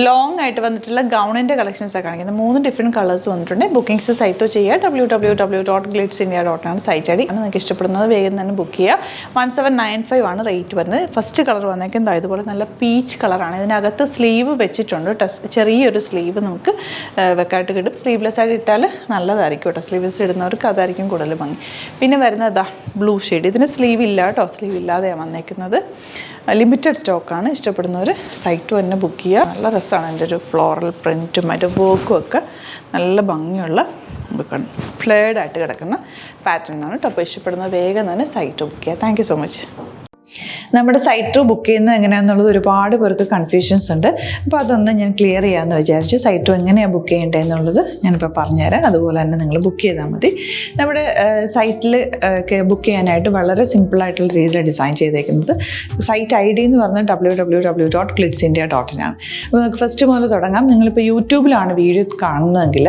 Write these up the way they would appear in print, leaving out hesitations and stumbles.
Long ആയിട്ട് വന്നിട്ടുള്ള ഗൗണിൻ്റെ കളക്ഷൻസാണ് കാണിക്കുന്നത്. 3 ഡിഫറെൻറ്റ് കളേഴ്സ് വന്നിട്ടുണ്ട്. ബുക്കിംഗ്സ് സൈറ്റ് ചെയ്യുക www.glitzindia.com ആണ് സൈറ്റ് ഐ ഡി. നിങ്ങൾക്ക് ഇഷ്ടപ്പെടുന്നത് വേഗം തന്നെ ബുക്ക് ചെയ്യുക. 1795 ആണ് റേറ്റ് വരുന്നത്. ഫസ്റ്റ് കളർ വന്നേക്കുന്നത് ഇതുപോലെ നല്ല പീച്ച് കളറാണ്. ഇതിനകത്ത് സ്ലീവ് വെച്ചിട്ടുണ്ട്. ചെറിയൊരു സ്ലീവ് നമുക്ക് വെക്കായിട്ട് കിട്ടും. സ്ലീവ്ലെസ് ആയിട്ട് ഇട്ടാൽ നല്ലതായിരിക്കും കേട്ടോ. സ്ലീവ്ലെസ് ഇടുന്നവർക്ക് അതായിരിക്കും കൂടുതൽ ഭംഗി. പിന്നെ വരുന്നത് ബ്ലൂ ഷെയ്ഡ്. ഇതിന് സ്ലീവ് ഇല്ല കേട്ടോ. സ്ലീവ് ഇല്ലാതെയാണ് വന്നേക്കുന്നത്. ലിമിറ്റഡ് സ്റ്റോക്കാണ്. ഇഷ്ടപ്പെടുന്നവർ സൈറ്റ് തന്നെ ബുക്ക് ചെയ്യുക. നല്ല രസമാണ്. എൻ്റെ ഒരു ഫ്ലോറൽ പ്രിൻറ്റും അതിൻ്റെ വർക്കും ഒക്കെ നല്ല ഭംഗിയുള്ള ഫ്ലേഡ് ആയിട്ട് കിടക്കുന്ന പാറ്റേണാണ് കേട്ടോ. അപ്പോൾ ഇഷ്ടപ്പെടുന്നത് വേഗം തന്നെ സൈറ്റ് ബുക്ക് ചെയ്യുക. Thank you so much. നമ്മുടെ സൈറ്റ് ബുക്ക് ചെയ്യുന്നത് എങ്ങനെയാണെന്നുള്ളത് ഒരുപാട് പേർക്ക് കൺഫ്യൂഷൻസ് ഉണ്ട്. അപ്പോൾ അതൊന്ന് ഞാൻ ക്ലിയർ ചെയ്യാമെന്ന് വിചാരിച്ചു. സൈറ്റ് എങ്ങനെയാണ് ബുക്ക് ചെയ്യേണ്ടത് എന്നുള്ളത് ഞാനിപ്പോൾ പറഞ്ഞുതരാം. അതുപോലെ തന്നെ നിങ്ങൾ ബുക്ക് ചെയ്താൽ മതി. നമ്മുടെ സൈറ്റിൽ ബുക്ക് ചെയ്യാനായിട്ട് വളരെ സിമ്പിളായിട്ടുള്ള രീതിയിൽ ഡിസൈൻ ചെയ്തേക്കുന്നത്. സൈറ്റ് ഐ ഡി എന്ന് പറഞ്ഞാൽ www.glitzindia.in ആണ്. അപ്പോൾ നമുക്ക് ഫസ്റ്റ് മുതൽ തുടങ്ങാം. നിങ്ങളിപ്പോൾ യൂട്യൂബിലാണ് വീഡിയോ കാണുന്നതെങ്കിൽ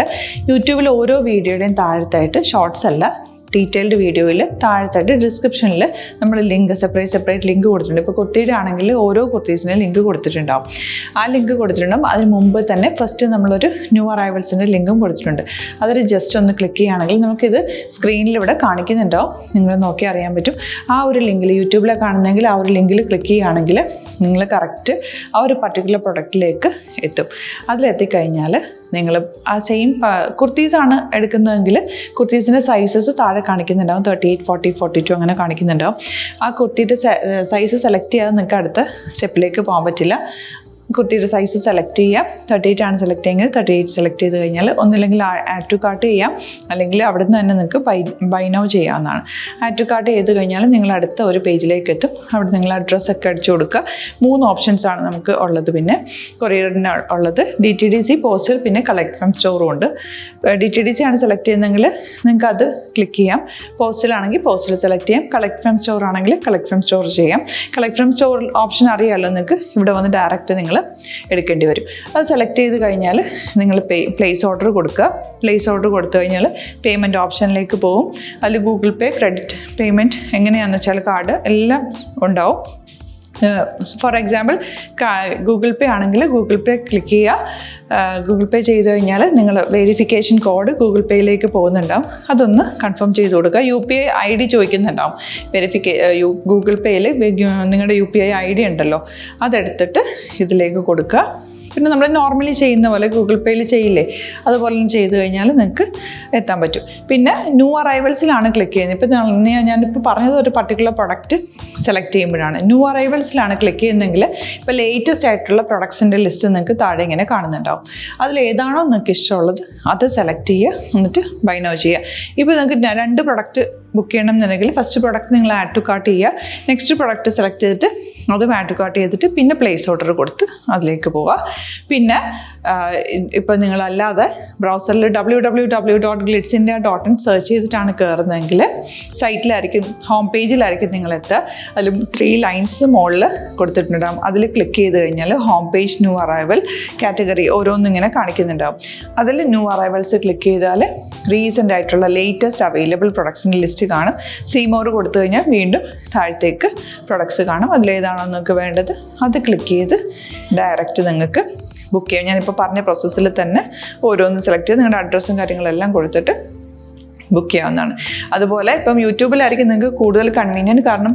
യൂട്യൂബിൽ ഓരോ വീഡിയോയുടെയും താഴത്തായിട്ട് ഷോർട്സ് അല്ല, ഡീറ്റെയിൽഡ് വീഡിയോയിൽ താഴത്തായിട്ട് ഡിസ്ക്രിപ്ഷനിൽ നമ്മൾ ലിങ്ക് സെപ്പറേറ്റ് ലിങ്ക് കൊടുത്തിട്ടുണ്ട്. ഇപ്പോൾ കുർത്തിയുടെ ആണെങ്കിൽ ഓരോ കുർത്തീസിനും ലിങ്ക് കൊടുത്തിട്ടുണ്ടാവും. ആ ലിങ്ക് കൊടുത്തിട്ടുണ്ടാവും. അതിന് മുമ്പ് തന്നെ ഫസ്റ്റ് നമ്മളൊരു ന്യൂ അറൈവൽസിൻ്റെ ലിങ്കും കൊടുത്തിട്ടുണ്ട്. അതൊരു ജസ്റ്റ് ഒന്ന് ക്ലിക്ക് ചെയ്യുകയാണെങ്കിൽ നമുക്കിത് സ്ക്രീനിൽ ഇവിടെ കാണിക്കുന്നുണ്ടാവും. നിങ്ങൾ നോക്കി അറിയാൻ പറ്റും. ആ ഒരു ലിങ്കിൽ യൂട്യൂബിലെ കാണുന്നെങ്കിൽ ആ ഒരു ലിങ്കിൽ ക്ലിക്ക് ചെയ്യുകയാണെങ്കിൽ നിങ്ങൾ കറക്റ്റ് ആ ഒരു പർട്ടിക്കുലർ പ്രൊഡക്റ്റിലേക്ക് എത്തും. അതിലെത്തിക്കഴിഞ്ഞാൽ നിങ്ങൾ ആ സെയിം കുർത്തീസാണ് എടുക്കുന്നതെങ്കിൽ കുർത്തീസിൻ്റെ സൈസസ് താഴെ കാണിക്കുന്നുണ്ടാവും. 38, 40, 42 അങ്ങനെ കാണിക്കുന്നുണ്ടാവും. ആ കുർത്തിയുടെ സൈസ് സെലക്ട് ചെയ്യാതെ നിങ്ങൾക്ക് അടുത്ത സ്റ്റെപ്പിലേക്ക് പോകാൻ പറ്റില്ല. കുർത്തിയുടെ സൈസ് സെലക്ട് ചെയ്യാം. 38 ആണ് സെലക്ട് ചെയ്യുന്നത്. 38 സെലക്ട് ചെയ്ത് കഴിഞ്ഞാൽ ഒന്നില്ലെങ്കിൽ ആഡ് ടു കാർട്ട് ചെയ്യാം, അല്ലെങ്കിൽ അവിടെ നിന്ന് തന്നെ നിങ്ങൾക്ക് ബൈ നൗ ചെയ്യാവുന്നതാണ്. ആഡ് ടു കാർട്ട് ചെയ്ത് കഴിഞ്ഞാൽ നിങ്ങൾ അടുത്ത ഒരു പേജിലേക്ക് എത്തും. അവിടെ നിങ്ങൾ അഡ്രസ്സൊക്കെ അടിച്ചു കൊടുക്കുക. 3 ഓപ്ഷൻസാണ് നമുക്ക് ഉള്ളത്. പിന്നെ കൊറിയറിന് ഉള്ളത് DTDC, പോസ്റ്റൽ, പിന്നെ കളക്ട് ഫ്രം സ്റ്റോറും ഉണ്ട്. DTDC ആണ് സെലക്ട് ചെയ്യുന്നതെങ്കിൽ നിങ്ങൾക്ക് അത് ക്ലിക്ക് ചെയ്യാം. പോസ്റ്റലാണെങ്കിൽ പോസ്റ്റൽ സെലക്ട് ചെയ്യാം. കളക്ട് ഫ്രം സ്റ്റോർ ആണെങ്കിൽ കളക്ട് ഫ്രം സ്റ്റോർ ചെയ്യാം. കളക്ട് ഫ്രം സ്റ്റോർ ഓപ്ഷൻ അറിയാമല്ലോ നിങ്ങൾക്ക്. ഇവിടെ വന്ന് ഡയറക്റ്റ് നിങ്ങൾ എടുക്കേണ്ടി വരും. അത് സെലക്ട് ചെയ്ത് കഴിഞ്ഞാൽ നിങ്ങൾ പ്ലേസ് ഓർഡർ കൊടുക്കുക. പ്ലേസ് ഓർഡർ കൊടുത്തു കഴിഞ്ഞാൽ പേയ്മെൻറ്റ് ഓപ്ഷനിലേക്ക് പോകും. അതിൽ ഗൂഗിൾ പേ, ക്രെഡിറ്റ് പേയ്മെൻറ്റ് എങ്ങനെയാണെന്ന് വെച്ചാൽ കാർഡ് എല്ലാം ഉണ്ടാവും. ഫോർ എക്സാമ്പിൾ ഗൂഗിൾ പേ ആണെങ്കിൽ ഗൂഗിൾ പേ ക്ലിക്ക് ചെയ്യുക. ഗൂഗിൾ പേ ചെയ്ത് കഴിഞ്ഞാൽ നിങ്ങൾ വെരിഫിക്കേഷൻ കോഡ് ഗൂഗിൾ പേയിലേക്ക് പോകുന്നുണ്ടാവും. അതൊന്ന് കൺഫേം ചെയ്ത് കൊടുക്കുക. UPI ID ചോദിക്കുന്നുണ്ടാവും. ഗൂഗിൾ പേയിൽ നിങ്ങളുടെ UPI ID ഉണ്ടല്ലോ, അതെടുത്തിട്ട് ഇതിലേക്ക് കൊടുക്കുക. പിന്നെ നമ്മൾ നോർമലി ചെയ്യുന്ന പോലെ ഗൂഗിൾ പേയിൽ ചെയ്യില്ലേ, അതുപോലെ ചെയ്ത് കഴിഞ്ഞാൽ നിങ്ങൾക്ക് എത്താൻ പറ്റും. പിന്നെ ന്യൂ അറൈവൽസിലാണ് ക്ലിക്ക് ചെയ്യുന്നത്. ഇപ്പോൾ ഞാനിപ്പോൾ പറഞ്ഞത് ഒരു പർട്ടിക്കുലർ പ്രൊഡക്റ്റ് സെലക്ട് ചെയ്യുമ്പോഴാണ്. ന്യൂ അറൈവൽസിലാണ് ക്ലിക്ക് ചെയ്യുന്നതെങ്കിൽ ഇപ്പോൾ ലേറ്റസ്റ്റ് ആയിട്ടുള്ള പ്രൊഡക്ട്സിൻ്റെ ലിസ്റ്റ് നിങ്ങൾക്ക് താഴെ ഇങ്ങനെ കാണുന്നുണ്ടാവും. അതിലേതാണോ നിങ്ങൾക്ക് ഇഷ്ടമുള്ളത് അത് സെലക്ട് ചെയ്യുക, എന്നിട്ട് ബൈ നൗ ചെയ്യുക. ഇപ്പോൾ നിങ്ങൾക്ക് 2 പ്രൊഡക്റ്റ് ബുക്ക് ചെയ്യണം എന്നുണ്ടെങ്കിൽ ഫസ്റ്റ് പ്രൊഡക്റ്റ് നിങ്ങൾ ആഡ് ടു കാർട്ട് ചെയ്യുക. നെക്സ്റ്റ് പ്രൊഡക്റ്റ് സെലക്ട് ചെയ്തിട്ട് അതും ആഡ് ടു കാർട്ട് ചെയ്തിട്ട് പിന്നെ പ്ലേസ് ഓർഡർ കൊടുത്ത് അതിലേക്ക് പോവുക. പിന്നെ ഇപ്പോൾ നിങ്ങളല്ലാതെ ബ്രൗസറിൽ www.glitzindia.in സെർച്ച് ചെയ്തിട്ടാണ് കയറുന്നതെങ്കിൽ സൈറ്റിലായിരിക്കും, ഹോം പേജിലായിരിക്കും നിങ്ങളെത്തുക. അതിൽ 3 ലൈൻസ് മുകളിൽ കൊടുത്തിട്ടുണ്ടാകും. അതിൽ ക്ലിക്ക് ചെയ്ത് കഴിഞ്ഞാൽ home page, new arrival, category ഓരോന്നും ഇങ്ങനെ കാണിക്കുന്നുണ്ടാവും. അതിൽ ന്യൂ അറൈവൽസ് ക്ലിക്ക് ചെയ്താൽ റീസെൻ്റ് ആയിട്ടുള്ള ലേറ്റസ്റ്റ് അവൈലബിൾ പ്രൊഡക്ട്സിൻ്റെ ലിസ്റ്റ് കാണും. സീമോർ കൊടുത്തു കഴിഞ്ഞാൽ വീണ്ടും താഴത്തേക്ക് പ്രൊഡക്ട്സ് കാണും. അതിലേതാണോ നിങ്ങൾക്ക് വേണ്ടത് അത് ക്ലിക്ക് ചെയ്ത് ഡയറക്റ്റ് നിങ്ങൾക്ക് ബുക്ക് ചെയ്യാം. ഞാനിപ്പോൾ പറഞ്ഞ പ്രോസസ്സിൽ തന്നെ ഓരോന്ന് സെലക്ട് ചെയ്ത് നിങ്ങളുടെ അഡ്രസ്സും കാര്യങ്ങളെല്ലാം കൊടുത്തിട്ട് ബുക്ക് ചെയ്യാവുന്നതാണ്. അതുപോലെ ഇപ്പം യൂട്യൂബിലായിരിക്കും നിങ്ങൾക്ക് കൂടുതൽ കൺവീനിയൻറ്റ്, കാരണം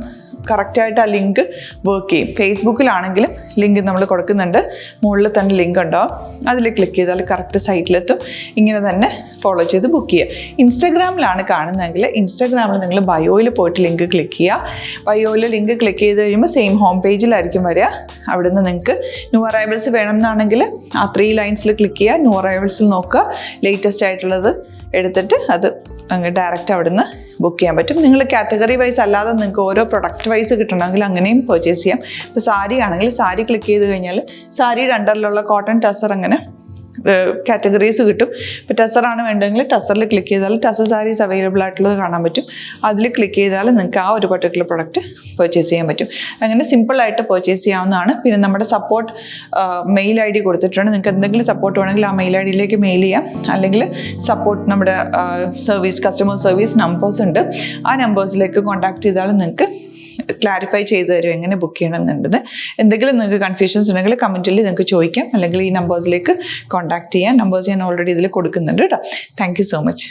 കറക്റ്റായിട്ട് ആ ലിങ്ക് വർക്ക് ചെയ്യും. ഫേസ്ബുക്കിലാണെങ്കിലും ലിങ്ക് നമ്മൾ കൊടുക്കുന്നുണ്ട്. മുകളിൽ തന്നെ ലിങ്ക് ഉണ്ടാവും. അതിൽ ക്ലിക്ക് ചെയ്താൽ കറക്റ്റ് സൈറ്റിലെത്തും. ഇങ്ങനെ തന്നെ ഫോളോ ചെയ്ത് ബുക്ക് ചെയ്യുക. ഇൻസ്റ്റാഗ്രാമിലാണ് കാണുന്നതെങ്കിൽ ഇൻസ്റ്റാഗ്രാമിൽ നിങ്ങൾ ബയോയിൽ പോയിട്ട് ലിങ്ക് ക്ലിക്ക് ചെയ്യുക. ബയോയിൽ ലിങ്ക് ക്ലിക്ക് ചെയ്ത് കഴിയുമ്പോൾ സെയിം ഹോം പേജിലായിരിക്കും വരിക. അവിടുന്ന് നിങ്ങൾക്ക് ന്യൂ അറൈവൽസ് വേണമെന്നാണെങ്കിൽ ആ 3 ലൈൻസിൽ ക്ലിക്ക് ചെയ്യുക. ന്യൂ അറൈവൽസിൽ നോക്കുക, ലേറ്റസ്റ്റ് ആയിട്ടുള്ളത് എടുത്തിട്ട് അത് അങ്ങ് ഡയറക്റ്റ് അവിടുന്ന് ബുക്ക് ചെയ്യാൻ പറ്റും. നിങ്ങൾ കാറ്റഗറി വൈസ് അല്ലാതെ നിങ്ങൾക്ക് ഓരോ പ്രൊഡക്റ്റ് വൈസ് കിട്ടണമെങ്കിൽ അങ്ങനെയും പർച്ചേസ് ചെയ്യാം. ഇപ്പോൾ സാരി ആണെങ്കിൽ സാരി ക്ലിക്ക് ചെയ്ത് കഴിഞ്ഞാൽ സാരിയുടെ അണ്ടറിലുള്ള കോട്ടൺ ടസർ അങ്ങനെ കാറ്റഗറീസ് കിട്ടും. ഇപ്പോൾ ടസറാണ് വേണ്ടതെങ്കിൽ ടസറിൽ ക്ലിക്ക് ചെയ്താൽ ടസർ സാരീസ് അവൈലബിൾ ആയിട്ടുള്ളത് കാണാൻ പറ്റും. അതിൽ ക്ലിക്ക് ചെയ്താൽ നിങ്ങൾക്ക് ആ ഒരു പർട്ടിക്കുലർ പ്രൊഡക്റ്റ് പർച്ചേസ് ചെയ്യാൻ പറ്റും. അങ്ങനെ സിമ്പിളായിട്ട് പർച്ചേസ് ചെയ്യാവുന്നതാണ്. പിന്നെ നമ്മുടെ സപ്പോർട്ട് മെയിൽ ID കൊടുത്തിട്ടുണ്ട്. നിങ്ങൾക്ക് എന്തെങ്കിലും സപ്പോർട്ട് വേണമെങ്കിൽ ആ മെയിൽ IDയിലേക്ക് മെയിൽ ചെയ്യാം. അല്ലെങ്കിൽ സപ്പോർട്ട് നമ്മുടെ കസ്റ്റമർ സർവീസ് നമ്പേഴ്സ് ഉണ്ട്. ആ നമ്പേഴ്സിലേക്ക് കോൺടാക്ട് ചെയ്താൽ നിങ്ങൾക്ക് ക്ലാരിഫൈ ചെയ്ത് തരും എങ്ങനെ ബുക്ക് ചെയ്യണം എന്നുള്ളത്. എന്തെങ്കിലും നിങ്ങൾക്ക് കൺഫ്യൂഷൻസ് ഉണ്ടെങ്കിൽ കമൻറ്റിൽ നിങ്ങൾക്ക് ചോദിക്കാം, അല്ലെങ്കിൽ ഈ നമ്പേഴ്സിലേക്ക് കോൺടാക്ട് ചെയ്യാം. നമ്പേഴ്സ് ഞാൻ ഓൾറെഡി ഇതിൽ കൊടുക്കുന്നുണ്ട് കേട്ടോ. Thank you so much.